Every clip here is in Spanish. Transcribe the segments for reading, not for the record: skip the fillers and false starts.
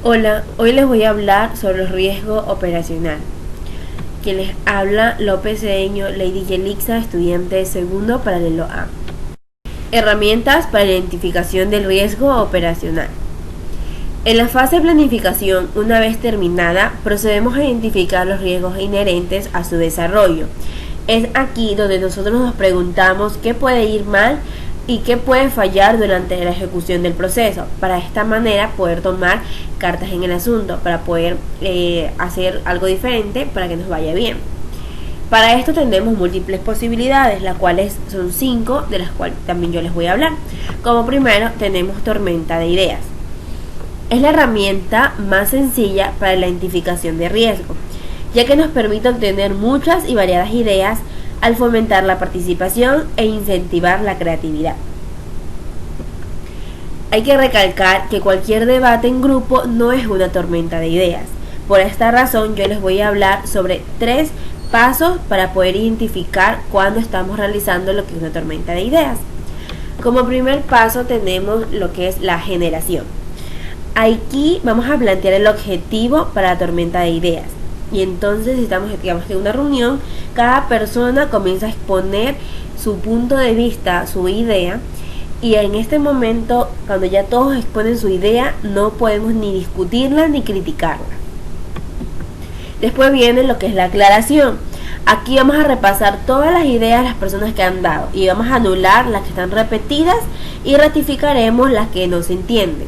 Hola, hoy les voy a hablar sobre el riesgo operacional. Quien les habla, López Cedeño, Lady Yelixa, estudiante de segundo paralelo A. Herramientas para la identificación del riesgo operacional. En la fase de planificación, una vez terminada, procedemos a identificar los riesgos inherentes a su desarrollo. Es aquí donde nosotros nos preguntamos qué puede ir mal y qué puede fallar durante la ejecución del proceso, para de esta manera poder tomar cartas en el asunto, para poder hacer algo diferente para que nos vaya bien. Para esto tenemos múltiples posibilidades, las cuales son 5, de las cuales también yo les voy a hablar. Como primero tenemos tormenta de ideas. Es la herramienta más sencilla para la identificación de riesgo, ya que nos permite obtener muchas y variadas ideas al fomentar la participación e incentivar la creatividad. Hay que recalcar que cualquier debate en grupo no es una tormenta de ideas. Por esta razón yo les voy a hablar sobre 3 pasos para poder identificar cuando estamos realizando lo que es una tormenta de ideas. Como primer paso tenemos lo que es la generación. Aquí vamos a plantear el objetivo para la tormenta de ideas. Y entonces estamos, digamos, en una reunión, cada persona comienza a exponer su punto de vista, su idea, y en este momento, cuando ya todos exponen su idea, no podemos ni discutirla ni criticarla. Después viene lo que es la aclaración. Aquí vamos a repasar todas las ideas de las personas que han dado y vamos a anular las que están repetidas y ratificaremos las que no se entienden.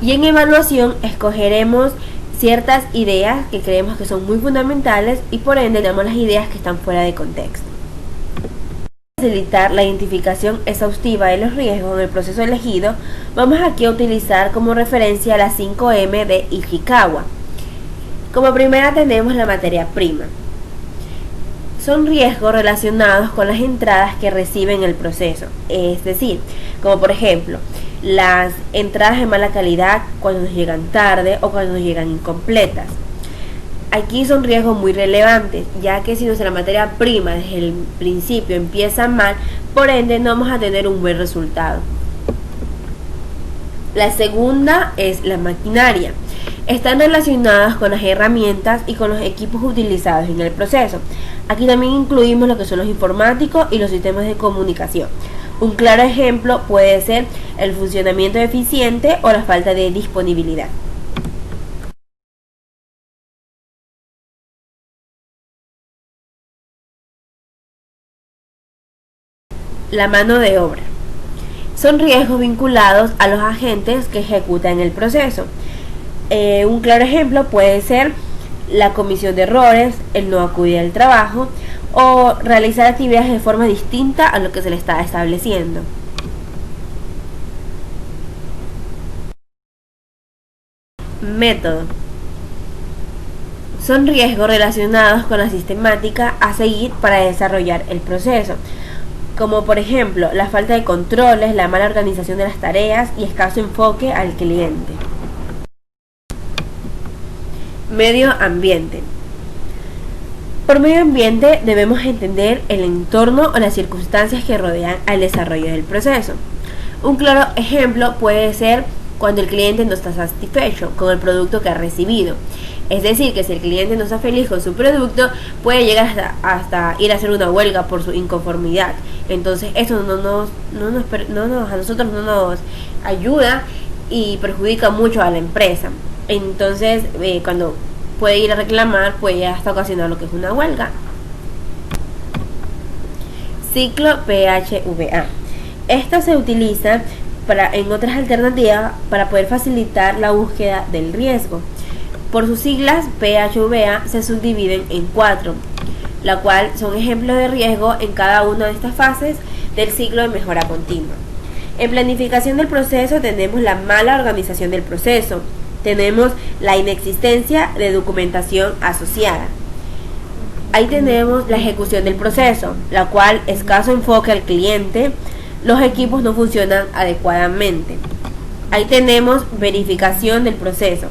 Y en evaluación escogeremos ciertas ideas que creemos que son muy fundamentales y por ende tenemos las ideas que están fuera de contexto. Para facilitar la identificación exhaustiva de los riesgos en el proceso elegido, vamos aquí a utilizar como referencia las 5M de Ishikawa. Como primera tenemos la materia prima. Son riesgos relacionados con las entradas que reciben el proceso, es decir, como por ejemplo, las entradas de mala calidad cuando nos llegan tarde o cuando nos llegan incompletas. Aquí son riesgos muy relevantes, ya que si nuestra materia prima desde el principio empieza mal, por ende no vamos a tener un buen resultado. La segunda es la maquinaria. Están relacionadas con las herramientas y con los equipos utilizados en el proceso. Aquí también incluimos lo que son los informáticos y los sistemas de comunicación. Un claro ejemplo puede ser el funcionamiento deficiente o la falta de disponibilidad. La mano de obra. Son riesgos vinculados a los agentes que ejecutan el proceso. Un claro ejemplo puede ser la comisión de errores, el no acudir al trabajo o realizar actividades de forma distinta a lo que se le está estableciendo. Método. Son riesgos relacionados con la sistemática a seguir para desarrollar el proceso, como por ejemplo la falta de controles, la mala organización de las tareas y escaso enfoque al cliente. Medio ambiente. Por medio ambiente debemos entender el entorno o las circunstancias que rodean al desarrollo del proceso. Un claro ejemplo puede ser cuando el cliente no está satisfecho con el producto que ha recibido. Es decir, que si el cliente no está feliz con su producto, puede llegar hasta ir a hacer una huelga por su inconformidad. Entonces eso a nosotros no nos ayuda y perjudica mucho a la empresa. Entonces cuando puede ir a reclamar, puede hasta ocasionar lo que es una huelga. Ciclo PHVA. Esto se utiliza en otras alternativas para poder facilitar la búsqueda del riesgo. Por sus siglas, PHVA se subdividen en 4, la cual son ejemplos de riesgo en cada una de estas fases del ciclo de mejora continua. En planificación del proceso tenemos la mala organización del proceso, tenemos la inexistencia de documentación asociada. Ahí tenemos la ejecución del proceso, la cual escaso enfoque al cliente, los equipos no funcionan adecuadamente. Ahí tenemos verificación del proceso,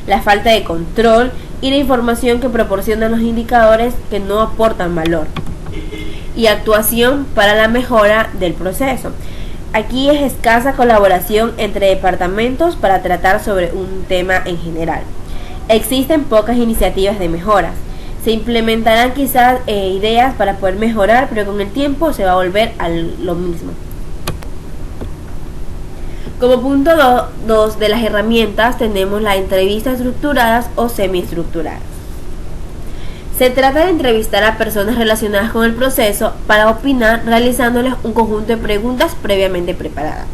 la falta de control y la información que proporcionan los indicadores que no aportan valor. Y actuación para la mejora del proceso. Aquí es escasa colaboración entre departamentos para tratar sobre un tema en general. Existen pocas iniciativas de mejoras. Se implementarán quizás ideas para poder mejorar, pero con el tiempo se va a volver a lo mismo. Como punto 2 de las herramientas tenemos las entrevistas estructuradas o semiestructuradas. Se trata de entrevistar a personas relacionadas con el proceso para opinar realizándoles un conjunto de preguntas previamente preparadas.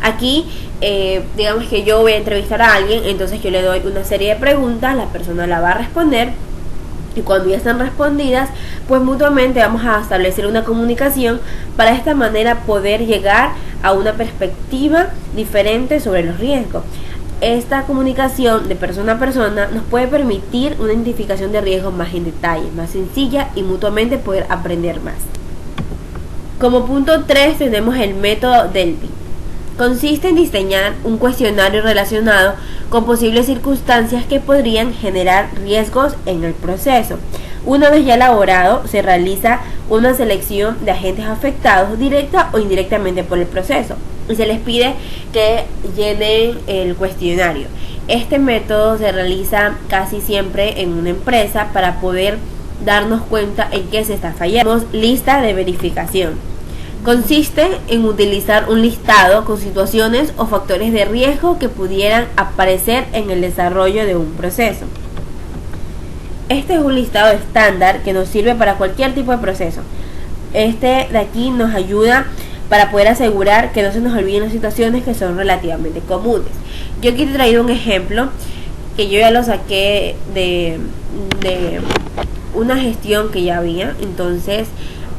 Aquí, digamos que yo voy a entrevistar a alguien, entonces yo le doy una serie de preguntas, la persona la va a responder y cuando ya están respondidas, pues mutuamente vamos a establecer una comunicación para de esta manera poder llegar a una perspectiva diferente sobre los riesgos. Esta comunicación de persona a persona nos puede permitir una identificación de riesgos más en detalle, más sencilla y mutuamente poder aprender más. Como punto 3 tenemos el método Delphi. Consiste en diseñar un cuestionario relacionado con posibles circunstancias que podrían generar riesgos en el proceso. Una vez ya elaborado, se realiza una selección de agentes afectados directa o indirectamente por el proceso y se les pide que llenen el cuestionario. Este método se realiza casi siempre en una empresa para poder darnos cuenta en qué se está fallando. Lista de verificación. Consiste en utilizar un listado con situaciones o factores de riesgo que pudieran aparecer en el desarrollo de un proceso. Este es un listado estándar que nos sirve para cualquier tipo de proceso. Este de aquí nos ayuda para poder asegurar que no se nos olviden las situaciones que son relativamente comunes. Yo aquí te he traído un ejemplo que yo ya lo saqué de una gestión que ya había. Entonces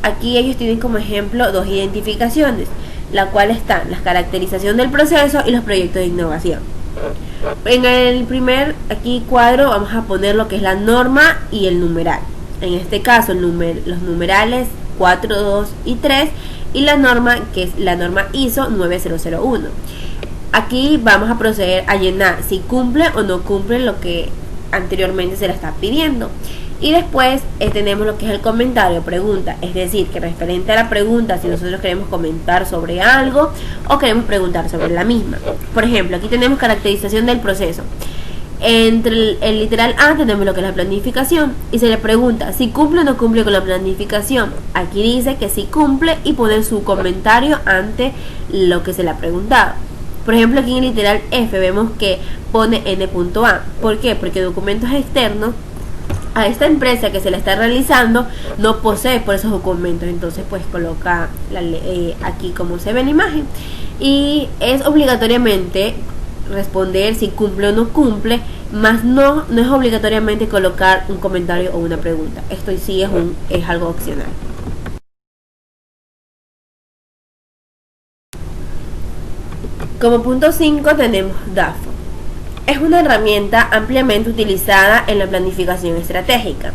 aquí ellos tienen como ejemplo 2 identificaciones, la cual están la caracterización del proceso y los proyectos de innovación. En el primer aquí cuadro vamos a poner lo que es la norma y el numeral. En este caso los numerales 4, 2 y 3 y la norma que es la norma ISO 9001. Aquí vamos a proceder a llenar si cumple o no cumple lo que anteriormente se le está pidiendo. Y después tenemos lo que es el comentario pregunta, es decir, que referente a la pregunta, si nosotros queremos comentar sobre algo o queremos preguntar sobre la misma. Por ejemplo, aquí tenemos caracterización del proceso. Entre el literal A tenemos lo que es la planificación y se le pregunta si cumple o no cumple con la planificación. Aquí dice que sí cumple y pone su comentario ante lo que se le ha preguntado. Por ejemplo, aquí en el literal F vemos que pone N.A. ¿Por qué? Porque documentos externos a esta empresa que se le está realizando no posee por esos documentos, entonces pues coloca aquí como se ve en la imagen y es obligatoriamente responder si cumple o no cumple, más no es obligatoriamente colocar un comentario o una pregunta. Esto sí es algo opcional. Como punto 5 tenemos DAFO. Es una herramienta ampliamente utilizada en la planificación estratégica.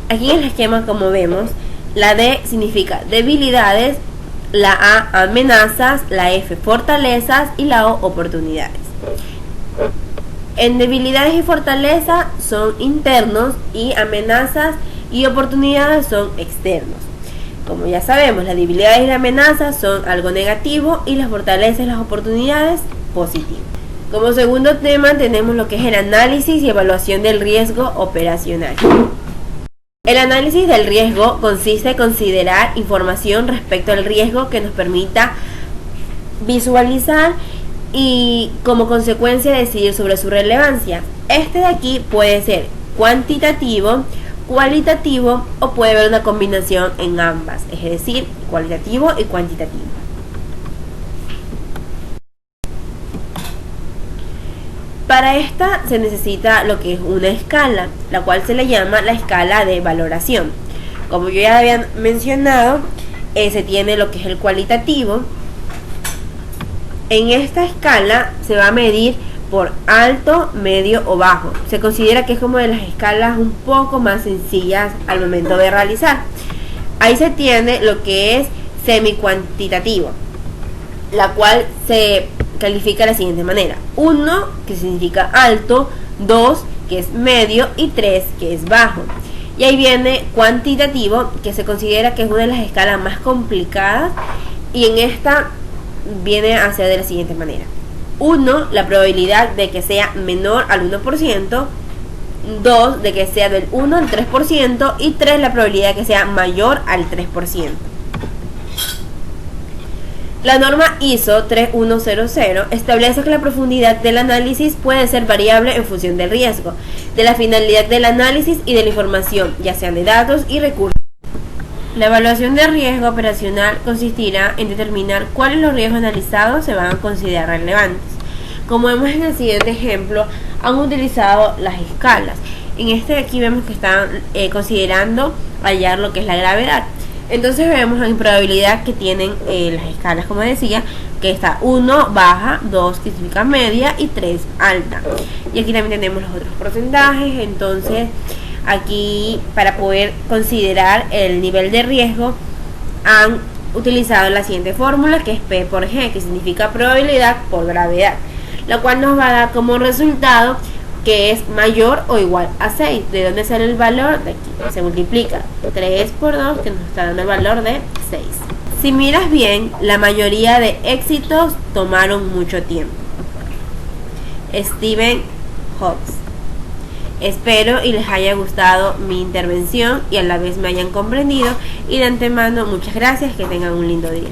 Aquí en el esquema, como vemos, la D significa debilidades, la A amenazas, la F fortalezas y la O oportunidades. En debilidades y fortalezas son internos y amenazas y oportunidades son externos. Como ya sabemos, las debilidades y las amenazas son algo negativo y las fortalezas y las oportunidades positivas. Como segundo tema tenemos lo que es el análisis y evaluación del riesgo operacional. El análisis del riesgo consiste en considerar información respecto al riesgo que nos permita visualizar y como consecuencia decidir sobre su relevancia. Este de aquí puede ser cuantitativo, cualitativo o puede haber una combinación en ambas, es decir, cualitativo y cuantitativo. Para esta se necesita lo que es una escala, la cual se le llama la escala de valoración. Como yo ya había mencionado, se tiene lo que es el cualitativo. En esta escala se va a medir por alto, medio o bajo. Se considera que es como de las escalas un poco más sencillas al momento de realizar. Ahí se tiene lo que es semi-cuantitativo, la cual se califica de la siguiente manera: 1, que significa alto, 2, que es medio y 3, que es bajo. Y ahí viene cuantitativo, que se considera que es una de las escalas más complicadas y en esta viene a ser de la siguiente manera: 1, la probabilidad de que sea menor al 1%, 2, de que sea del 1 al 3%, y 3, la probabilidad de que sea mayor al 3%. La norma ISO 3100 establece que la profundidad del análisis puede ser variable en función del riesgo, de la finalidad del análisis y de la información, ya sean de datos y recursos. La evaluación de riesgo operacional consistirá en determinar cuáles los riesgos analizados se van a considerar relevantes. Como vemos en el siguiente ejemplo, han utilizado las escalas. En este de aquí vemos que están considerando hallar lo que es la gravedad. Entonces vemos la probabilidad que tienen las escalas, como decía, que está 1 baja, 2 que significa media y 3 alta. Y aquí también tenemos los otros porcentajes. Entonces aquí, para poder considerar el nivel de riesgo, han utilizado la siguiente fórmula, que es P por G, que significa probabilidad por gravedad, la cual nos va a dar como resultado que es mayor o igual a 6. ¿De dónde sale el valor? De aquí. Se multiplica 3 por 2, que nos está dando el valor de 6. Si miras bien, la mayoría de éxitos tomaron mucho tiempo. Stephen Jobs. Espero y les haya gustado mi intervención y a la vez me hayan comprendido, y de antemano muchas gracias, que tengan un lindo día.